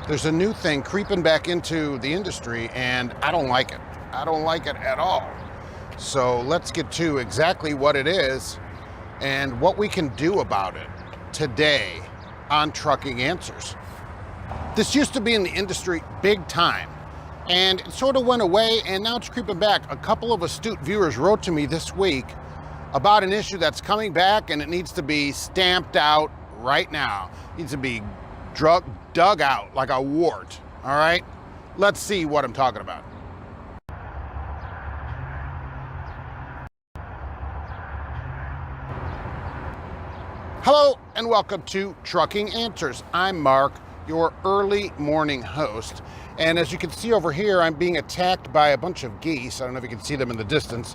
There's a new thing creeping back into the industry, and I don't like it. I don't like it at all. So let's get to exactly what it is and what we can do about it today on Trucking Answers. This used to be in the industry big time, and it sort of went away, and now it's creeping back. A couple of astute viewers wrote to me this week about an issue that's coming back, and it needs to be stamped out right now. It needs to be dug out like a wart, all right? Let's see what I'm talking about. Hello and welcome to Trucking Answers. I'm Mark, your early morning host. And as you can see over here, I'm being attacked by a bunch of geese. I don't know if you can see them in the distance.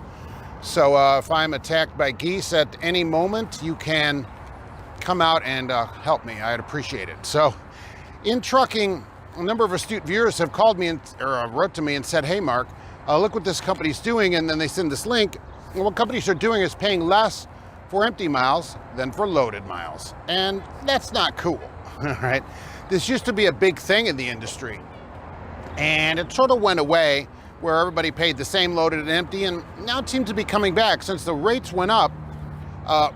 So if I'm attacked by geese at any moment, you can come out and help me. I'd appreciate it. So in trucking, a number of astute viewers have called me or wrote to me and said, hey, Mark, look what this company's doing. And then they send this link. And what companies are doing is paying less for empty miles than for loaded miles. And that's not cool, all right? This used to be a big thing in the industry. And it sort of went away where everybody paid the same loaded and empty. And now it seems to be coming back. Since the rates went up,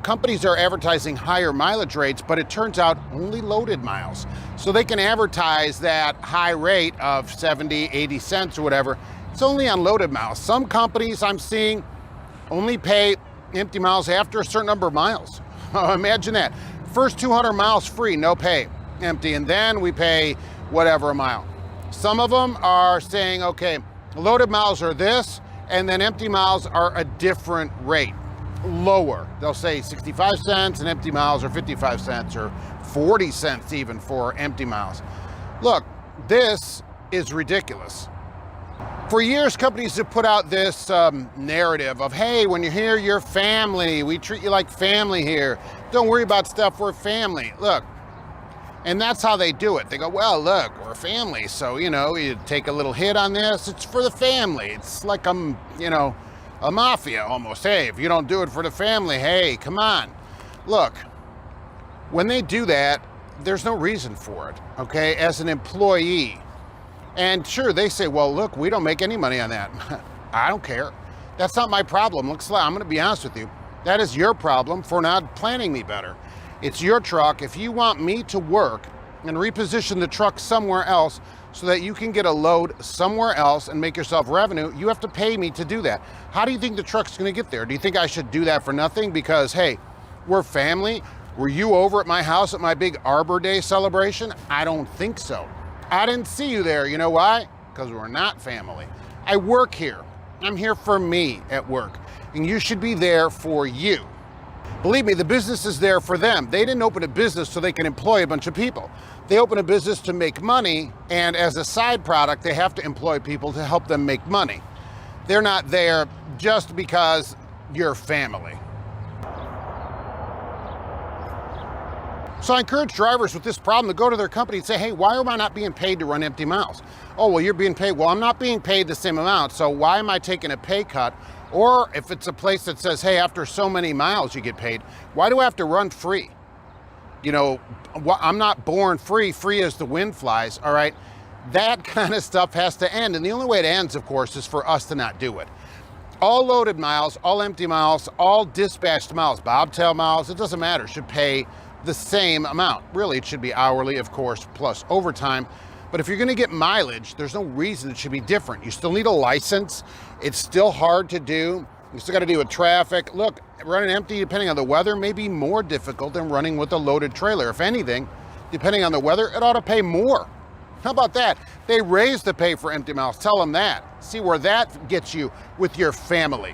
companies are advertising higher mileage rates, but it turns out only loaded miles. So they can advertise that high rate of 70, 80 cents or whatever. It's only on loaded miles. Some companies I'm seeing only pay empty miles after a certain number of miles. Imagine that. First 200 miles free, no pay, empty, and then we pay whatever a mile. Some of them are saying, okay, loaded miles are this, and then empty miles are a different rate. Lower. They'll say 65 cents and empty miles are 55 cents or 40 cents even for empty miles. Look, this is ridiculous. For years, companies have put out this narrative of, hey, when you're here, you're family. We treat you like family here. Don't worry about stuff, we're family. Look, and that's how they do it. They go, well, look, we're family. So, you take a little hit on this. It's for the family. It's like, a mafia almost. Hey, if you don't do it for the family, hey, come on. Look, when they do that, there's no reason for it, okay, as an employee. And sure, they say, well, look, we don't make any money on that. I don't care. That's not my problem. Looks like, I'm going to be honest with you. That is your problem for not planning me better. It's your truck. If you want me to work and reposition the truck somewhere else so that you can get a load somewhere else and make yourself revenue, you have to pay me to do that. How do you think the truck's going to get there? Do you think I should do that for nothing because, hey, we're family? Were you over at my house at my big Arbor Day celebration? I don't think so. I didn't see you there. You know why? Because we're not family. I work here. I'm here for me at work, and you should be there for you. Believe me, the business is there for them. They didn't open a business so they can employ a bunch of people. They open a business to make money, and as a side product, they have to employ people to help them make money. They're not there just because you're family. So I encourage drivers with this problem to go to their company and say, hey, why am I not being paid to run empty miles? Oh, well, you're being paid. Well, I'm not being paid the same amount, so why am I taking a pay cut? Or if it's a place that says, hey, after so many miles you get paid, why do I have to run free? I'm not born free. Free as the wind flies, all right? That kind of stuff has to end. And the only way it ends, of course, is for us to not do it. All loaded miles, all empty miles, all dispatched miles, bobtail miles, it doesn't matter, should pay the same amount. Really, it should be hourly, of course, plus overtime. But if you're going to get mileage, there's no reason it should be different. You still need a license. It's still hard to do. You still got to deal with traffic. Look, running empty, depending on the weather, may be more difficult than running with a loaded trailer. If anything, depending on the weather, it ought to pay more. How about that? They raise the pay for empty miles. Tell them that. See where that gets you with your family.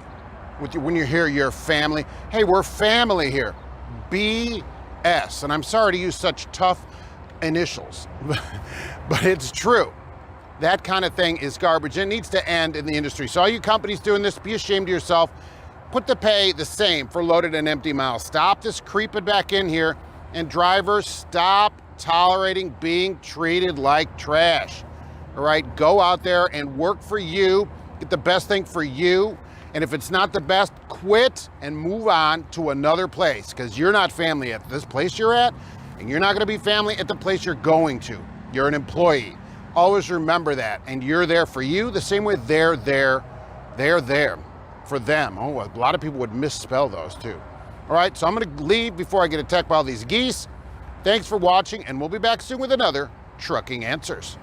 When you hear your family, hey, we're family here. BS. And I'm sorry to use such tough initials, but it's true. That kind of thing is garbage. It needs to end in the industry. So all you companies doing this, be ashamed of yourself. Put the pay the same for loaded and empty miles. Stop this creeping back in here. And drivers, stop tolerating being treated like trash. All right, go out there and work for you. Get the best thing for you. And if it's not the best, quit and move on to another place, because you're not family at this place you're at, and you're not going to be family at the place you're going to. You're an employee. Always remember that. And you're there for you the same way they're there for them. Oh, a lot of people would misspell those too. All right, so I'm going to leave before I get attacked by all these geese. Thanks for watching, and we'll be back soon with another Trucking Answers.